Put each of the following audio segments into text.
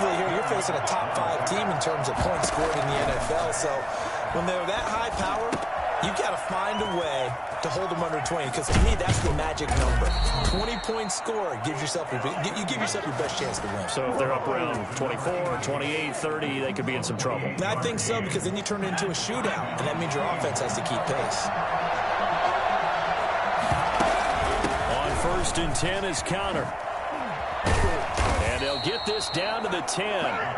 defensively here, you're facing a top 5 team in terms of points scored in the NFL. So when they're that high power, you've got to find a way to hold them under 20, because to me, that's the magic number. 20-point score gives yourself you give yourself your best chance to win. So if they're up around 24, 28, 30, they could be in some trouble. I think so, because then you turn it into a shootout, and that means your offense has to keep pace. On 1st and 10 is Counter. And they'll get this down to the 10.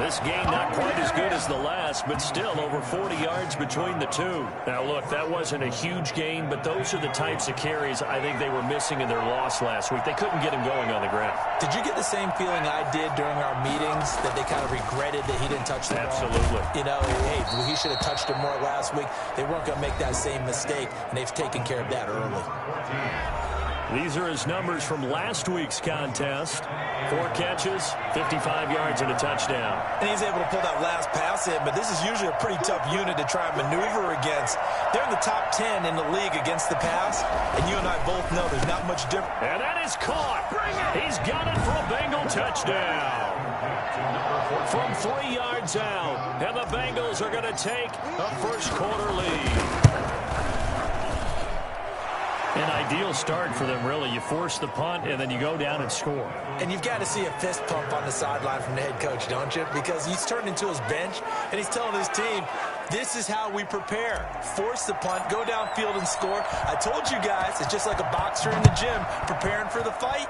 This game not quite as good as the last, but still over 40 yards between the two. Now, look, that wasn't a huge gain, but those are the types of carries I think they were missing in their loss last week. They couldn't get him going on the ground. Did you get the same feeling I did during our meetings, that they kind of regretted that he didn't touch the ball? Absolutely. You know, hey, he should have touched it more last week. They weren't going to make that same mistake, and they've taken care of that early. These are his numbers from last week's contest. 4 catches, 55 yards, and a touchdown. And he's able to pull that last pass in, but this is usually a pretty tough unit to try and maneuver against. They're in the top 10 in the league against the pass, and you and I both know there's not much difference. And that is caught. He's got it for a Bengal touchdown. From 3 yards out, and the Bengals are going to take a first-quarter lead. An ideal start for them, really. You force the punt, and then you go down and score. And you've got to see a fist pump on the sideline from the head coach, don't you? Because he's turned into his bench, and he's telling his team, this is how we prepare. Force the punt, go downfield and score. I told you guys, it's just like a boxer in the gym preparing for the fight.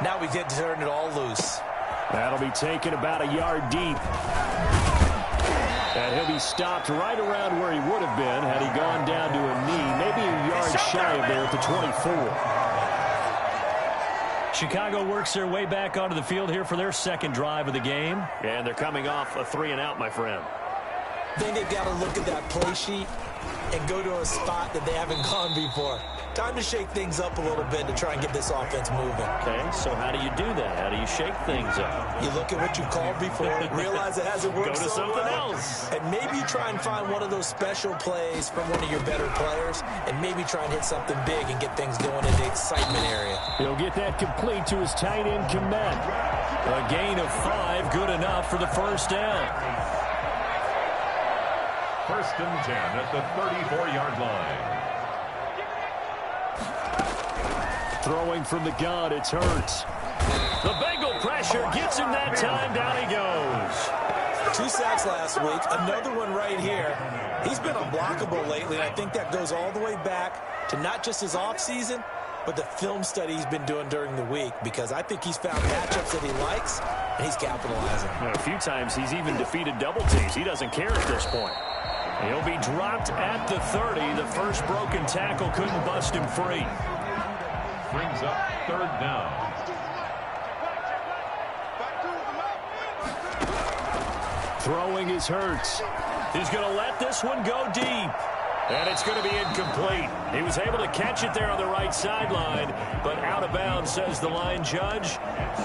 Now we get to turn it all loose. That'll be taken about a yard deep. And he'll be stopped right around where he would have been had he gone down to a knee, maybe a yard shy of there at the 24. Chicago works their way back onto the field here for their second drive of the game. And they're coming off a 3-and-out, my friend. I think they've got to look at that play sheet and go to a spot that they haven't gone before. Time to shake things up a little bit to try and get this offense moving. Okay, so how do you do that? How do you shake things up? You look at what you called before, realize it hasn't worked so so something well, else. and maybe you try and find one of those special plays from one of your better players, and maybe try and hit something big and get things going in the excitement area. He'll get that complete to his tight end, Kmet. A gain of 5, good enough for the first down. 1st and 10 at the 34-yard line. Throwing from the gun, it's Hurts. The Bengal pressure gets him that time. Down he goes. 2 sacks last week, another one right here. He's been unblockable lately, and I think that goes all the way back to not just his offseason, but the film study he's been doing during the week, because I think he's found matchups that he likes, and he's capitalizing. A few times he's even defeated double teams. He doesn't care at this point. He'll be dropped at the 30. The first broken tackle couldn't bust him free. Brings up 3rd down. Throwing is Hurts. He's going to let this one go deep. And it's going to be incomplete. He was able to catch it there on the right sideline, but out of bounds, says the line judge.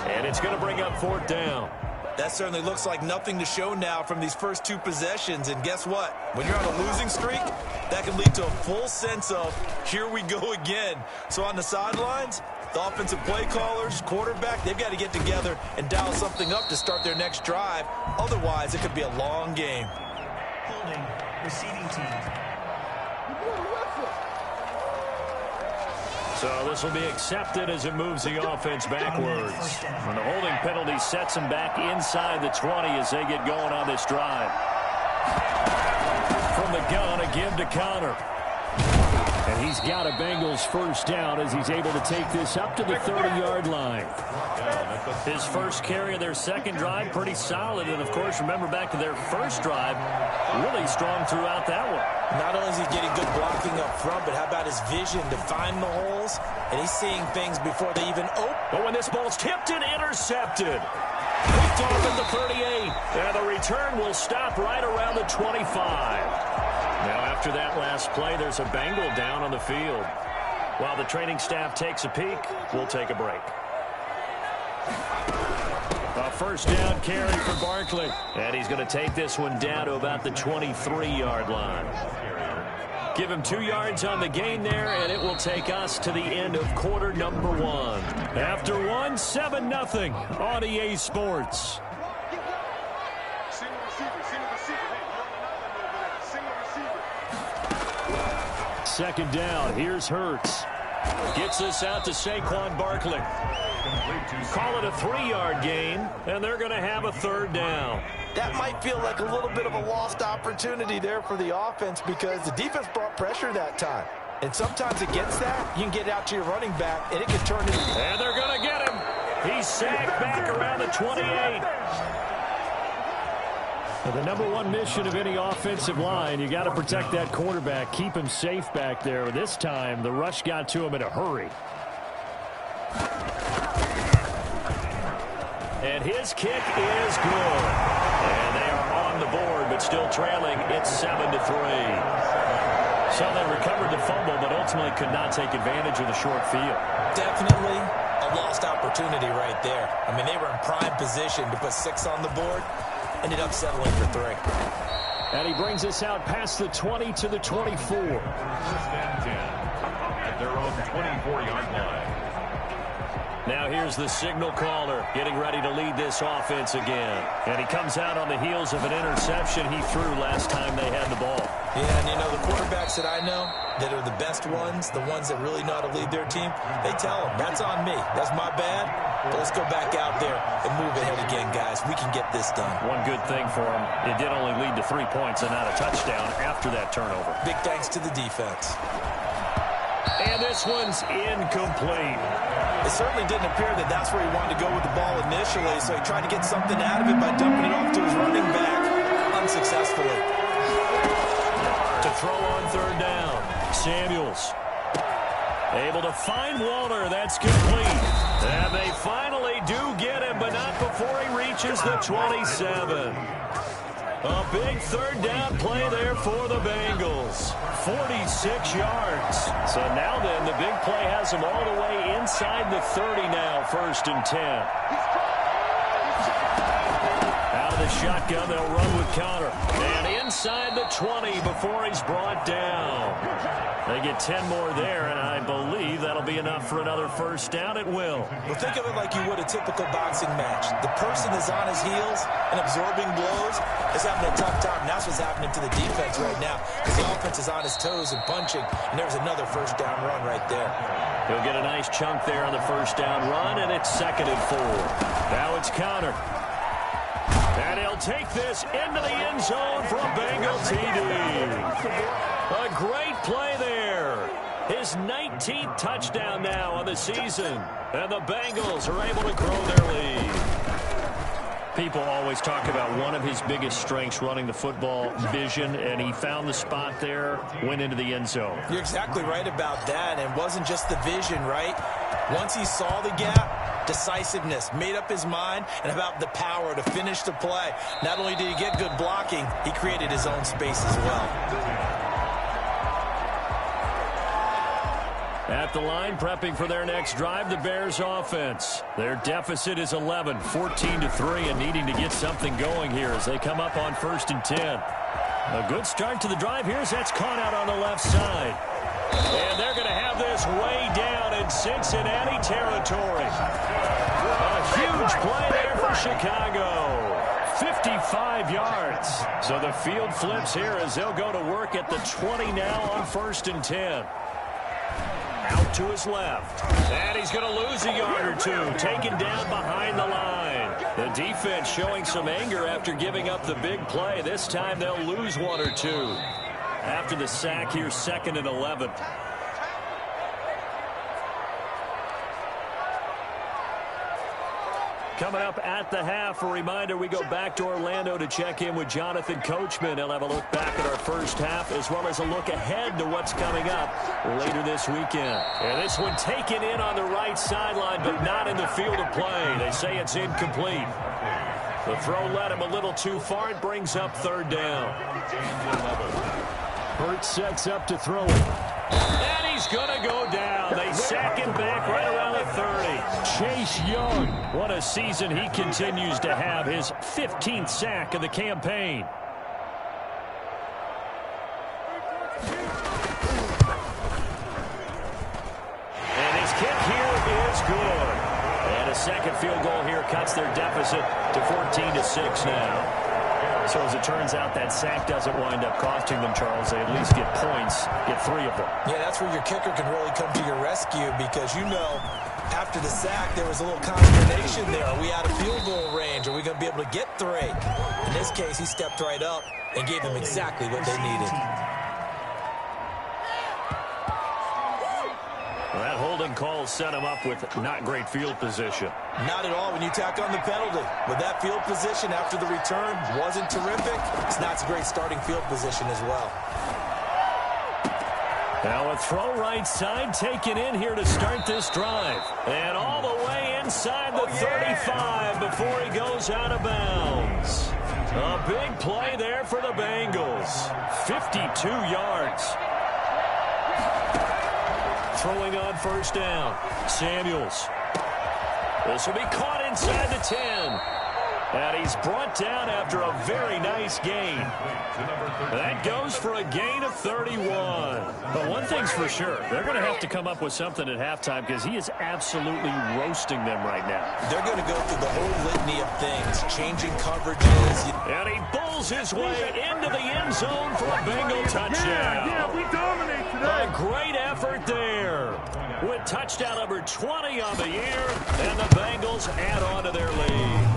And it's going to bring up 4th down. That certainly looks like nothing to show now from these first 2 possessions. And guess what? When you're on a losing streak, that can lead to a full sense of, here we go again. So on the sidelines, the offensive play callers, quarterback, they've got to get together and dial something up to start their next drive. Otherwise, it could be a long game. Holding, receiving team. So this will be accepted as it moves the offense backwards. And the holding penalty sets them back inside the 20 as they get going on this drive. From the gun, a give to Connor. And he's got a Bengals first down as he's able to take this up to the 30-yard line. His first carry of their second drive, pretty solid. And, of course, remember back to their first drive, really strong throughout that one. Not only is he getting good blocking up front, but how about his vision to find the holes? And he's seeing things before they even open. But when this ball's tipped and intercepted, picked off at the 38. And the return will stop right around the 25. Now, after that last play, there's a Bengal down on the field. While the training staff takes a peek, we'll take a break. A first down carry for Barkley. And he's going to take this one down to about the 23-yard line. Give him 2 yards on the gain there, and it will take us to the end of quarter number 1. After 1, 7-0 on EA Sports. second down. Here's Hurts. Gets this out to Saquon Barkley. Call it a 3-yard gain, and they're going to have a third down. That might feel like a little bit of a lost opportunity there for the offense because the defense brought pressure that time. And sometimes against that, you can get out to your running back, and it can turn into... And they're going to get him. He's sacked back around the 28. The number one mission of any offensive line, you got to protect that quarterback, keep him safe back there. This time, the rush got to him in a hurry. And his kick is good. And they are on the board, but still trailing. It's 7-3. So they recovered the fumble, but ultimately could not take advantage of the short field. Definitely a lost opportunity right there. I mean, they were in prime position to put 6 on the board. Ended up settling for 3. And he brings us out past the 20 to the 24. First and 10 at their own 24-yard line. Now here's the signal caller getting ready to lead this offense again. And he comes out on the heels of an interception he threw last time they had the ball. Yeah, and you know, the quarterbacks that I know that are the best ones, the ones that really know how to lead their team, they tell them, that's on me. That's my bad. But let's go back out there and move ahead again, guys. We can get this done. One good thing for him, it did only lead to 3 points and not a touchdown after that turnover. Big thanks to the defense. And this one's incomplete. It certainly didn't appear that that's where he wanted to go with the ball initially, so he tried to get something out of it by dumping it off to his running back unsuccessfully. To throw on third down, Samuels. Able to find Waller. That's complete. And they finally do get him, but not before he reaches the 27. A big third down play there for the Bengals. 46 yards. So now then, the big play has them all the way inside the 30 now, 1st and 10. Out of the shotgun, they'll run with Conner. And inside the 20 before he's brought down. They get 10 more there, and I believe that'll be enough for another first down. It will. Well, think of it like you would a typical boxing match. The person is on his heels and absorbing blows is having a tough time. And that's what's happening to the defense right now because the offense is on his toes and punching, and there's another first down run right there. He'll get a nice chunk there on the first down run, and it's 2nd and 4. Now it's Conner. And he'll take this into the end zone for a Bengal TD. A great play there. His 19th touchdown now on the season. And the Bengals are able to grow their lead. People always talk about one of his biggest strengths running the football, vision, and he found the spot there, went into the end zone. You're exactly right about that, and it wasn't just the vision, right? Once he saw the gap, decisiveness, made up his mind, and about the power to finish the play. Not only did he get good blocking, he created his own space as well. At the line, prepping for their next drive, the Bears offense. Their deficit is 11, 14-3, and needing to get something going here as they come up on 1st and 10. A good start to the drive here as that's caught out on the left side. And they're going to have this way down in Cincinnati territory. A huge play there for Chicago. 55 yards. So the field flips here as they'll go to work at the 20 now on 1st and 10. Out to his left. And he's going to lose a yard or 2. Taken down behind the line. The defense showing some anger after giving up the big play. This time they'll lose 1 or 2. After the sack here, 2nd and 11. Coming up at the half, a reminder, we go back to Orlando to check in with Jonathan Coachman. He'll have a look back at our first half as well as a look ahead to what's coming up later this weekend. And this one taken in on the right sideline, but not in the field of play. They say it's incomplete. The throw led him a little too far. It brings up 3rd down. Hurts sets up to throw it. And he's going to go down. They sack him back right around the 30. Chase Young, what a season he continues to have. His 15th sack of the campaign. And his kick here is good. And a second field goal here cuts their deficit to 14-6 now. So as it turns out, that sack doesn't wind up costing them, Charles. They at least get points, get 3 of them. Yeah, that's where your kicker can really come to your rescue because, after the sack, there was a little consternation there. Are we out of field goal range? Are we going to be able to get 3? In this case, he stepped right up and gave them exactly what they needed. Well, that holding call set him up with not great field position. Not at all when you tack on the penalty. With that field position after the return wasn't terrific, it's not a great starting field position as well. Now a throw right side taken in here to start this drive. And all the way inside the 35 before he goes out of bounds. A big play there for the Bengals. 52 yards. Throwing on first down. Samuels. This will be caught inside the 10. And he's brought down after a very nice gain. That goes for a gain of 31. But one thing's for sure, they're going to have to come up with something at halftime because he is absolutely roasting them right now. They're going to go through the whole litany of things, changing coverages. And he bulls his way into the end zone for a Bengal touchdown. Yeah, we dominate today. A great effort there. With touchdown number 20 on the year, and the Bengals add on to their lead.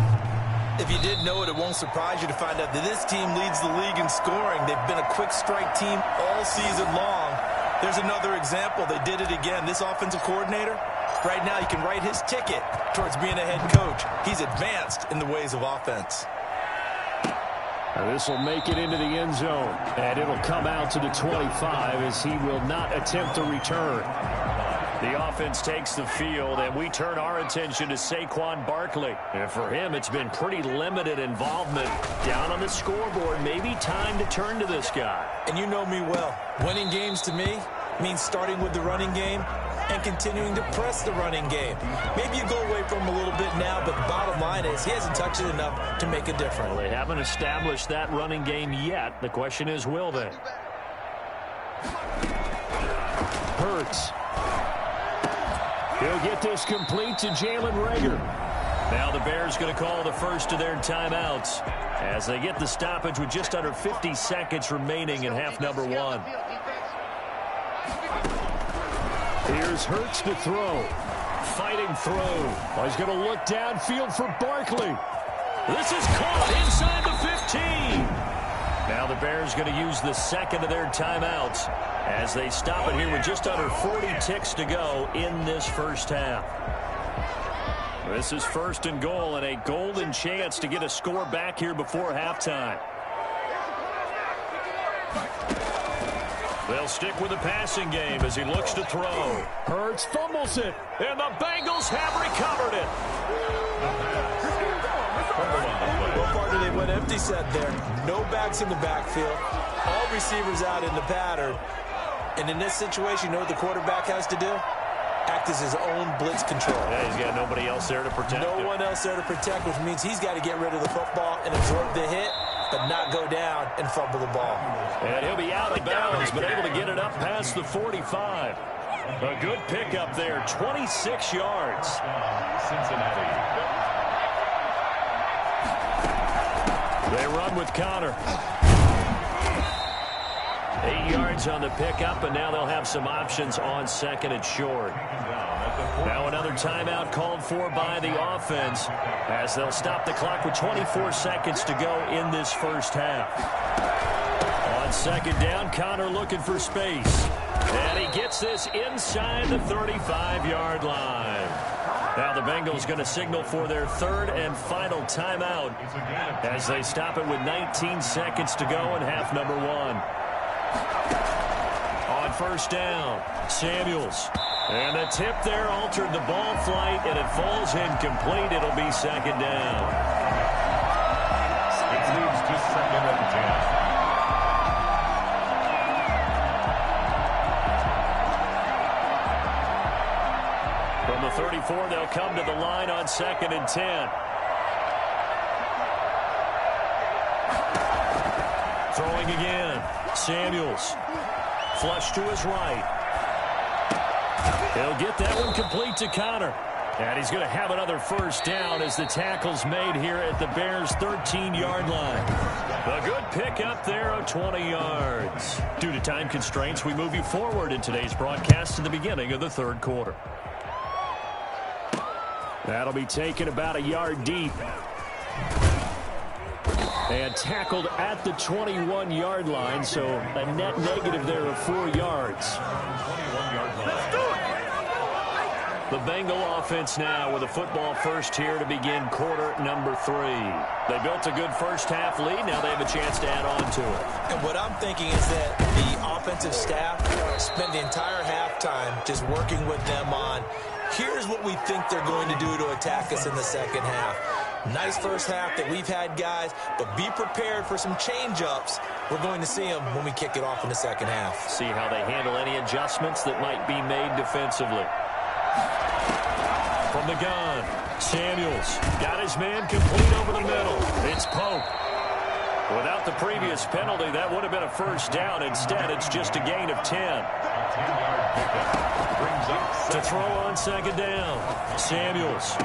If you didn't know it, it won't surprise you to find out that this team leads the league in scoring. They've been a quick strike team all season long. There's another example. They did it again. This offensive coordinator, right now, you can write his ticket towards being a head coach. He's advanced in the ways of offense. This will make it into the end zone, and it'll come out to the 25 as he will not attempt to return. The offense takes the field, and we turn our attention to Saquon Barkley. And for him, it's been pretty limited involvement down on the scoreboard. Maybe time to turn to this guy. And you know me well. Winning games to me means starting with the running game and continuing to press the running game. Maybe you go away from him a little bit now, but the bottom line is he hasn't touched it enough to make a difference. Well, they haven't established that running game yet. The question is, will they? Hurts. He'll get this complete to Jalen Reagor. Now the Bears going to call the first of their timeouts as they get the stoppage with just under 50 seconds remaining in half number 1. Here's Hurts to throw. Fighting throw. Oh, he's going to look downfield for Barkley. This is caught inside the 15. Now the Bears going to use the second of their timeouts as they stop it here with just under 40 ticks to go in this first half. This is first and goal and a golden chance to get a score back here before halftime. They'll stick with the passing game as he looks to throw. Hurts fumbles it, and the Bengals have recovered it. What part do they went empty set there? No backs in the backfield. All receivers out in the pattern. And in this situation, you know what the quarterback has to do? Act as his own blitz control. Yeah, he's got nobody else there to protect him. No one else there to protect, which means he's got to get rid of the football and absorb the hit, but not go down and fumble the ball. And he'll be out of bounds, but able to get it up past the 45. A good pickup there, 26 yards. Cincinnati. They run with Connor. 8 yards on the pickup, and now they'll have some options on second and short. Now another timeout called for by the offense as they'll stop the clock with 24 seconds to go in this first half. On second down, Connor looking for space. And he gets this inside the 35-yard line. Now the Bengals going to signal for their third and final timeout as they stop it with 19 seconds to go in half number 1. On first down, Samuels. And the tip there altered the ball flight, and it falls incomplete. It'll be second down. It leads to second and 10. From the 34, they'll come to the line on second and 10. Throwing again. Samuels. Flush to his right. He'll get that one complete to Connor. And he's going to have another first down as the tackle's made here at the Bears' 13-yard line. A good pick up there of 20 yards. Due to time constraints, we move you forward in today's broadcast to the beginning of the third quarter. That'll be taken about a yard deep. And tackled at the 21-yard line, so a net negative there of 4 yards. The Bengal offense now with a football first here to begin quarter number 3. They built a good first half lead. Now they have a chance to add on to it. And what I'm thinking is that the offensive staff spent the entire halftime just working with them on, here's what we think they're going to do to attack us in the second half. Nice first half that we've had, guys, but be prepared for some change-ups. We're going to see them when we kick it off in the second half. See how they handle any adjustments that might be made defensively. From the gun, Samuels got his man complete over the middle. It's Pope. Without the previous penalty, that would have been a first down. Instead, it's just a gain of 10. To throw on second down, Samuels.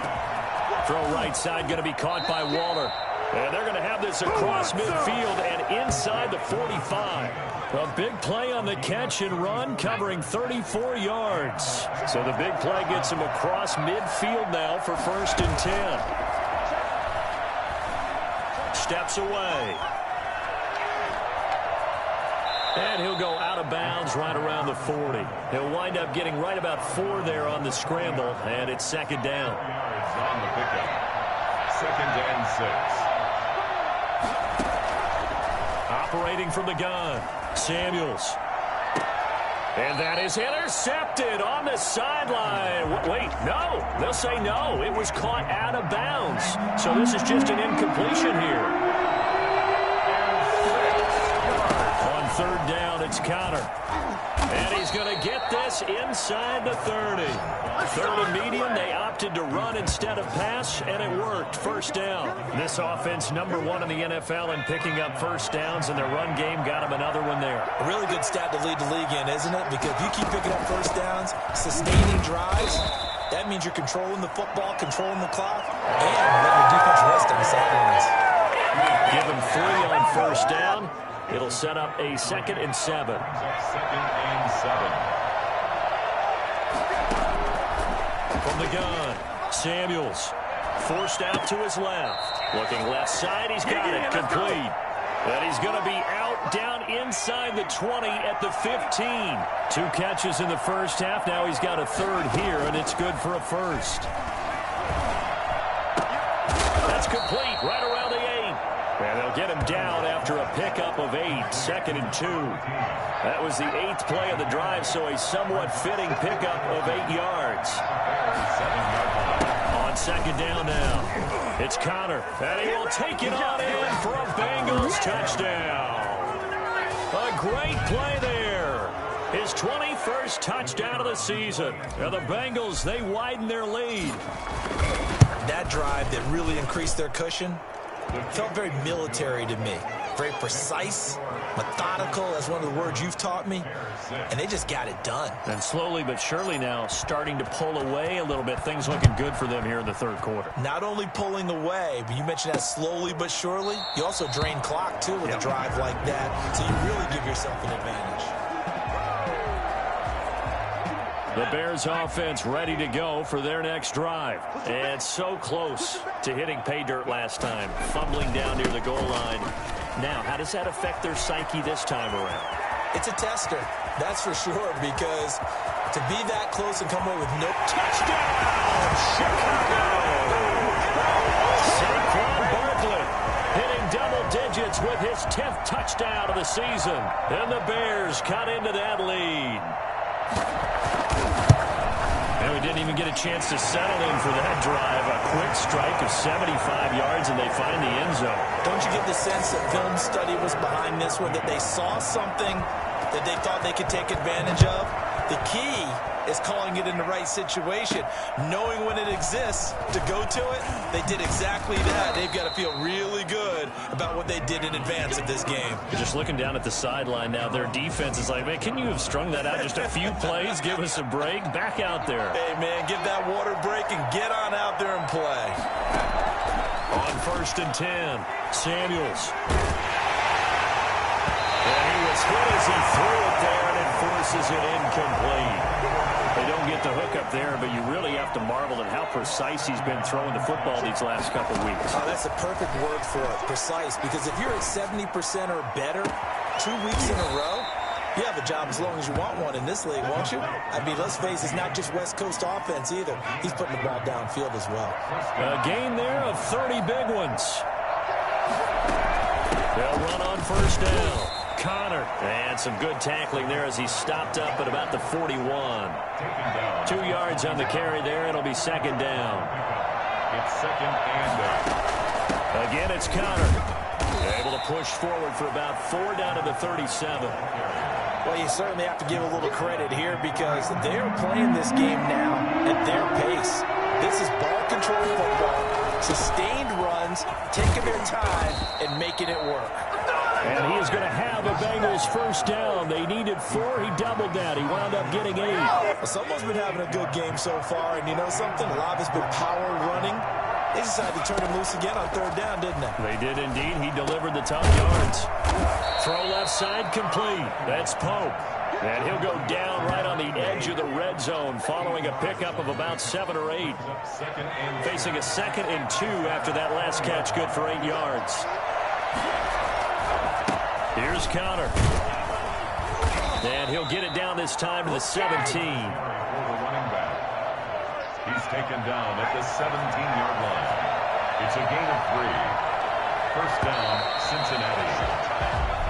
Throw right side going to be caught by Waller. And they're going to have this across midfield and inside the 45. A big play on the catch and run, covering 34 yards. So the big play gets him across midfield now for 1st and 10. Steps away. And he'll go out of bounds right around the 40. He'll wind up getting right about 4 there on the scramble, and it's second down. On the pickup. 2nd and 6. Operating from the gun, Samuels. And that is intercepted on the sideline. Wait, no. They'll say no. It was caught out of bounds. So this is just an incompletion here. On 3rd down, it's Connor. And he's going to get this inside the 30. 3rd and medium, they opted to run instead of pass, and it worked. First down. This offense number 1 in the NFL in picking up first downs, and their run game got them another one there. A really good stat to lead the league in, isn't it? Because if you keep picking up first downs, sustaining drives, that means you're controlling the football, controlling the clock, and letting your defense rest on the sidelines. Give them 3 on first down. It'll set up a 2nd and 7. 2nd and 7. From the gun, Samuels forced out to his left. Looking left side, he's got it complete. And he's going to be out down inside the 20 at the 15. 2 catches in the first half. Now he's got a 3rd here, and it's good for a 1st. That's complete right around the 8. And they'll get him down after a pickup of 8. 2nd and 2. That was the 8th play of the drive, so a somewhat fitting pickup of 8 yards. On second down now, it's Connor, and he will take it on in for a Bengals touchdown. A great play there. His 21st touchdown of the season. And the Bengals, they widen their lead. That drive that really increased their cushion felt very military to me. Very precise, methodical, that's one of the words you've taught me, and they just got it done. And slowly but surely now starting to pull away a little bit. Things looking good for them here in the third quarter. Not only pulling away, but you mentioned that slowly but surely. You also drain clock, too, with a drive like that, so you really give yourself an advantage. The Bears offense ready to go for their next drive. And so close to hitting pay dirt last time. Fumbling down near the goal line. Now, how does that affect their psyche this time around? It's a tester, that's for sure, because to be that close and come away with no touchdown, Chicago! Saquon Barkley hitting double digits with his 10th touchdown of the season. And the Bears cut into that lead. And we didn't even get a chance to settle in for that drive. A quick strike of 75 yards, and they find the end zone. Don't you get the sense that film study was behind this one, that they saw something that they thought they could take advantage of? The key is calling it in the right situation, knowing when it exists to go to it. They did exactly that. They've got to feel really good about what they did in advance of this game. Just looking down at the sideline now, their defense is like, man, can you have strung that out just a few plays? Give us a break. Back out there. Hey, man, give that water break and get on out there and play. On 1st and 10, Samuels. And he was hit as he threw it there, and it forces it incomplete. They don't get the hook up there, but you really have to marvel at how precise he's been throwing the football these last couple weeks. Oh, that's a perfect word for it, precise, because if you're at 70% or better 2 weeks in a row, you have a job as long as you want one in this league, won't you? I mean, let's face it, it's not just West Coast offense either. He's putting the ball downfield as well. A gain there of 30 big ones. They'll run on 1st down. Connor. And some good tackling there as he stopped up at about the 41. 2 yards on the carry there. It'll be 2nd down. It's 2nd and Again, it's Connor. Able to push forward for about 4 down to the 37. Well, you certainly have to give a little credit here because they're playing this game now at their pace. This is ball control football, sustained runs, taking their time and making it work. And he is going to have a Bengals 1st down. They needed 4. He doubled that. He wound up getting 8. Well, someone's been having a good game so far, and you know something? A lot of it's been power running. They decided to turn him loose again on 3rd down, didn't they? They did indeed. He delivered the top yards. Throw left side complete. That's Pope. And he'll go down right on the edge of the red zone following a pickup of about 7 or 8. Facing a 2nd and 2 after that last catch, good for 8 yards. Here's Connor. And he'll get it down this time to the 17. for the running back. He's taken down at the 17-yard line. It's a gain of 3. 1st down, Cincinnati.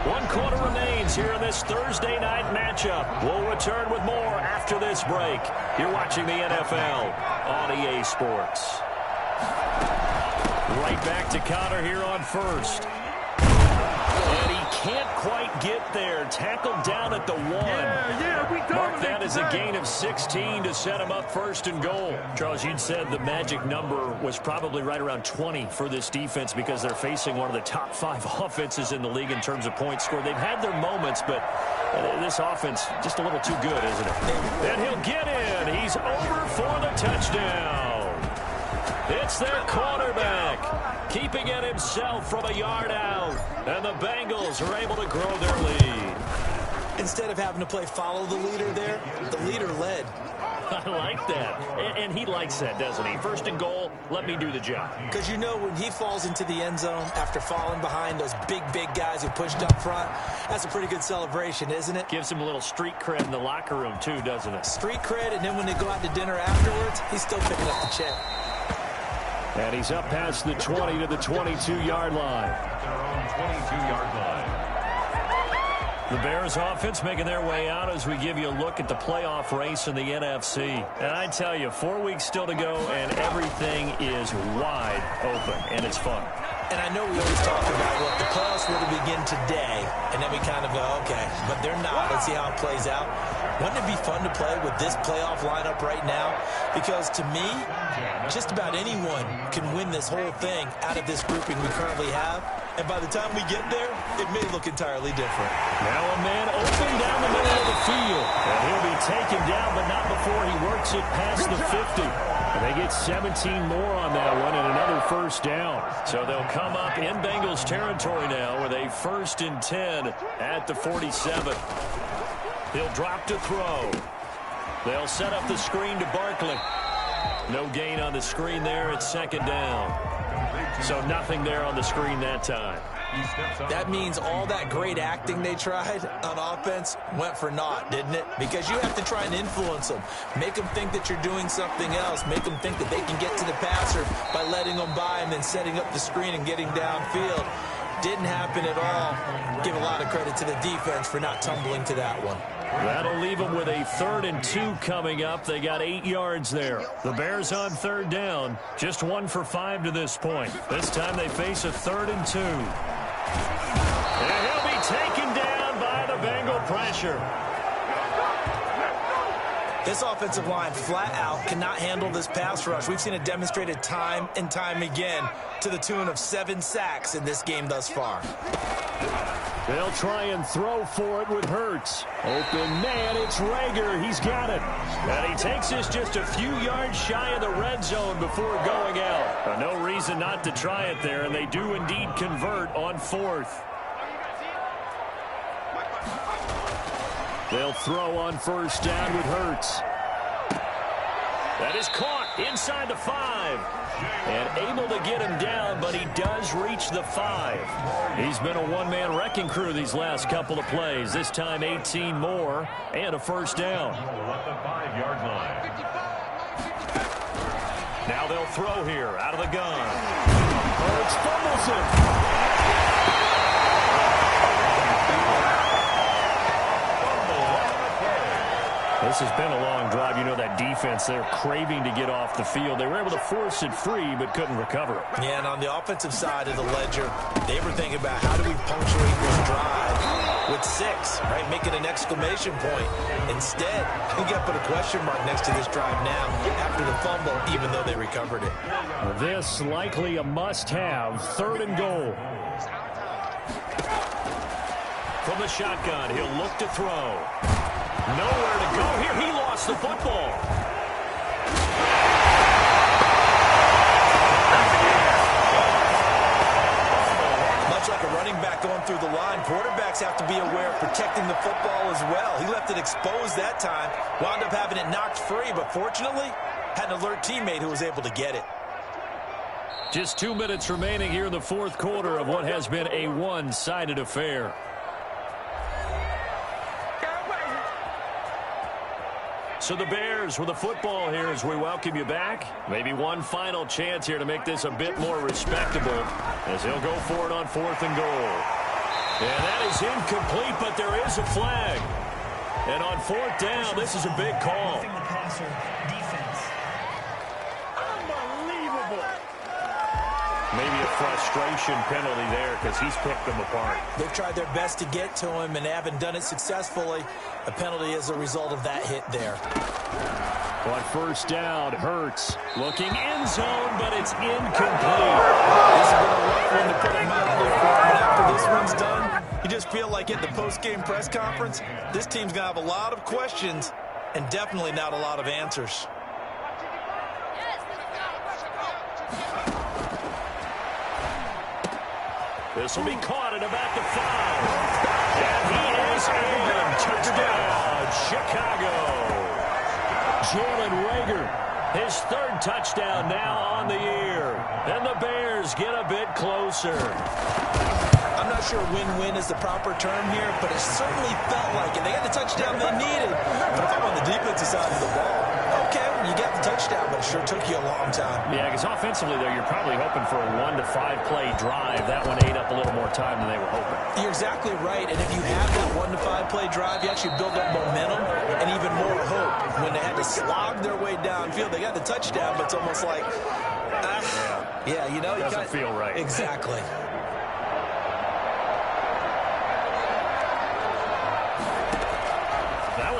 1 quarter remains here in this Thursday night matchup. We'll return with more after this break. You're watching the NFL on EA Sports. Right back to Connor here on 1st. And he can't quite get there. Tackled down at the 1. Mark that as a gain of 16 to set him up 1st and goal. Charles, you'd said the magic number was probably right around 20 for this defense because they're facing one of the top 5 offenses in the league in terms of points scored. They've had their moments, but this offense just a little too good, isn't it? And he'll get in. He's over for the touchdown. It's their quarterback, keeping it himself from a yard out. And the Bengals are able to grow their lead. Instead of having to play follow the leader there, the leader led. I like that. And he likes that, doesn't he? 1st and goal, let me do the job. Because you know when he falls into the end zone after falling behind those big guys who pushed up front, that's a pretty good celebration, isn't it? Gives him a little street cred in the locker room, too, doesn't it? Street cred, and then when they go out to dinner afterwards, he's still picking up the check. And he's up past the 20 to the 22-yard line. Their own 22-yard line. The Bears offense making their way out as we give you a look at the playoff race in the NFC. And I tell you, 4 weeks still to go, and everything is wide open, and it's fun. And I know we always talk about, look, the playoffs were to begin today, and then we kind of go, okay, but they're not. Let's see how it plays out. Wouldn't it be fun to play with this playoff lineup right now? Because to me, just about anyone can win this whole thing out of this grouping we currently have. And by the time we get there, it may look entirely different. Now a man open down the middle of the field. And he'll be taken down, but not before he works it past the 50. And they get 17 more on that one and another 1st down. So they'll come up in Bengals territory now with a 1st and 10 at the 47. He'll drop to throw. They'll set up the screen to Barkley. No gain on the screen there. It's 2nd down. So nothing there on the screen that time. That means all that great acting they tried on offense went for naught, didn't it? Because you have to try and influence them. Make them think that you're doing something else. Make them think that they can get to the passer by letting them by and then setting up the screen and getting downfield. Didn't happen at all. Give a lot of credit to the defense for not tumbling to that one. That'll leave them with a 3rd and 2 coming up. They got 8 yards there. The Bears on 3rd down. Just 1 for 5 to this point. This time they face a 3rd and 2. And he'll be taken down by the Bengal pressure. This offensive line flat out cannot handle this pass rush. We've seen it demonstrated time and time again to the tune of 7 sacks in this game thus far. They'll try and throw for it with Hurts. Open man, it's Reagor. He's got it. And he takes us just a few yards shy of the red zone before going out. No reason not to try it there, and they do indeed convert on 4th. They'll throw on 1st down with Hurts. That is caught inside the 5. And able to get him down, but he does reach the 5. He's been a one-man wrecking crew these last couple of plays. This time 18 more and a 1st down. At the 5-yard line. Now they'll throw here out of the gun. Hurts fumbles it. This has been a long drive. You know that defense, they're craving to get off the field. They were able to force it free, but couldn't recover it. Yeah, and on the offensive side of the ledger, they were thinking about how do we punctuate this drive with 6, right? Make it an exclamation point. Instead, you got to put a question mark next to this drive now after the fumble, even though they recovered it. This likely a must-have, 3rd and goal. From the shotgun, he'll look to throw. Nowhere to go here. He lost the football. Much like a running back going through the line, quarterbacks have to be aware of protecting the football as well. He left it exposed that time, wound up having it knocked free, but fortunately, had an alert teammate who was able to get it. Just 2 minutes remaining here in the 4th quarter of what has been a one-sided affair. So the Bears with the football here as we welcome you back. Maybe one final chance here to make this a bit more respectable as he'll go for it on 4th and goal. And that is incomplete, but there is a flag. And on 4th down, this is a big call. Roughing the passer, defense. Unbelievable. Maybe a frustration penalty there because he's picked them apart. They've tried their best to get to him and haven't done it successfully. A penalty as a result of that hit there. On 1st down, Hurts looking end zone, but it's incomplete. This has been a rough one to put him mildly for him. And after this one's done, you just feel like at the post-game press conference, this team's going to have a lot of questions and definitely not a lot of answers. This will be caught at about the 5. And he is in. Touchdown, Chicago. Jalen Reagor, his 3rd touchdown now on the year. And the Bears get a bit closer. I'm not sure win-win is the proper term here, but it certainly felt like it. They got the touchdown they needed. But if I'm on the defensive side of the ball, okay, you got the touchdown, but it sure took you a long time. Yeah, because offensively, though, you're probably hoping for a 1 to 5 play drive. That one ate up a little more time than they were hoping. You're exactly right, and if you have that 1 to 5 play drive, you actually build up momentum and even more hope. When they had to slog their way downfield, they got the touchdown, but it's almost like, yeah, you know. It doesn't feel right. Exactly.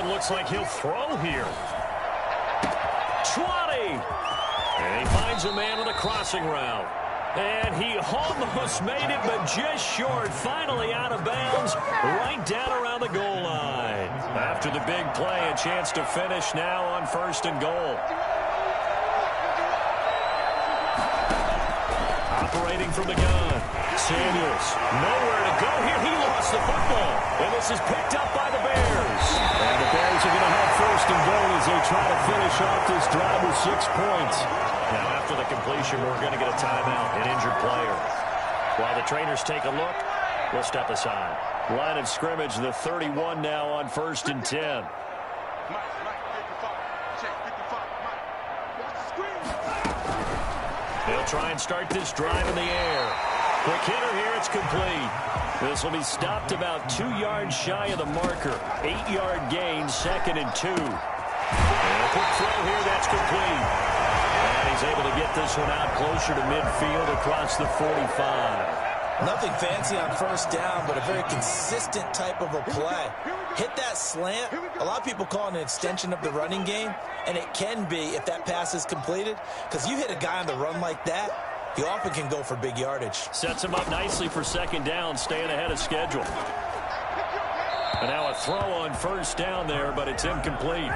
Looks like he'll throw here. 20. And he finds a man on the crossing route. And he almost made it, but just short. Finally out of bounds, right down around the goal line. After the big play, a chance to finish now on 1st and goal. Operating from the gun. Samuels, nowhere to go here. He lost the football. And this is picked up by the Bears. And the Bears are going to have 1st and goal as they try to finish off this drive with 6 points. Now, after the completion, we're going to get a timeout, an injured player. While the trainers take a look, we'll step aside. Line of scrimmage, the 31 now on 1st and 10. They'll try and start this drive in the air. Quick hitter here, it's complete. This will be stopped about 2 yards shy of the marker. 8-yard gain, 2nd and 2. And a quick throw here, that's complete. And he's able to get this one out closer to midfield across the 45. Nothing fancy on first down, but a very consistent type of a play. Hit that slant. A lot of people call it an extension of the running game, and it can be if that pass is completed, because you hit a guy on the run like that, you often can go for big yardage. Sets him up nicely for second down, staying ahead of schedule. And now a throw on first down there, but it's incomplete.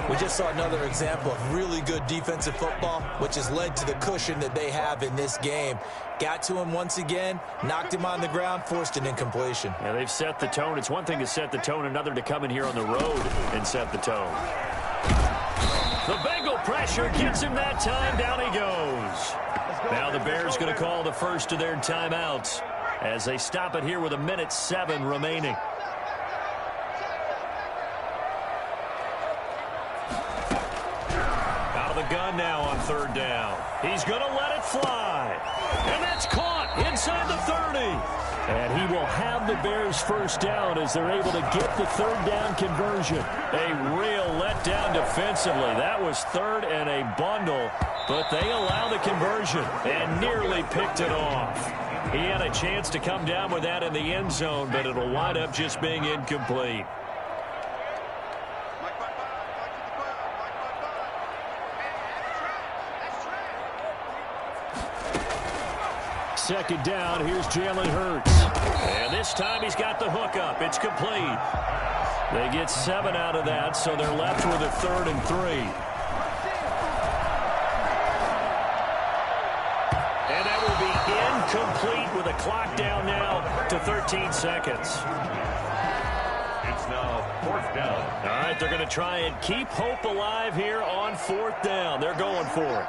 We just saw another example of really good defensive football, which has led to the cushion that they have in this game. Got to him once again, knocked him on the ground, forced an incompletion. Yeah, they've set the tone. It's one thing to set the tone, another to come in here on the road and set the tone. The Bengal pressure gets him that time. Down he goes. Now the Bears going to call the first of their timeouts as they stop it here with 1:07 remaining. Gun now on third down. He's going to let it fly. And that's caught inside the 30. And he will have the Bears first down as they're able to get the third down conversion. A real letdown defensively. That was third and a bundle, but they allow the conversion and nearly picked it off. He had a chance to come down with that in the end zone, but it'll wind up just being incomplete. Second down, here's Jalen Hurts. And this time he's got the hook up. It's complete. They get 7 out of that, so they're left with a 3rd and 3. And that will be incomplete with a clock down now to 13 seconds. It's now 4th down. All right, they're going to try and keep hope alive here on 4th down. They're going for it.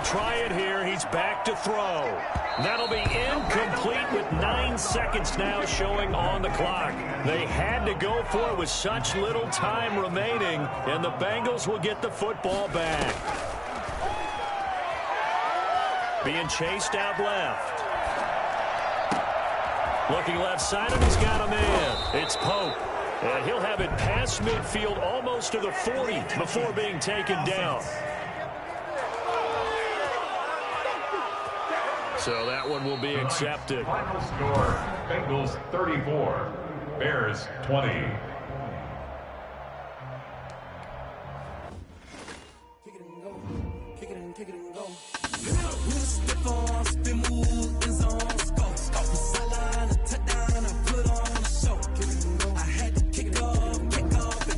Try it here. He's back to throw. That'll be incomplete with 9 seconds now showing on the clock. They had to go for it with such little time remaining, and the Bengals will get the football back. Being chased out left. Looking left side, and he's got a man. It's Pope. And he'll have it past midfield almost to the 40 before being taken down. So that one will be accepted. Final score, Bengals 34, Bears 20. Kick it and go. Kick it and go.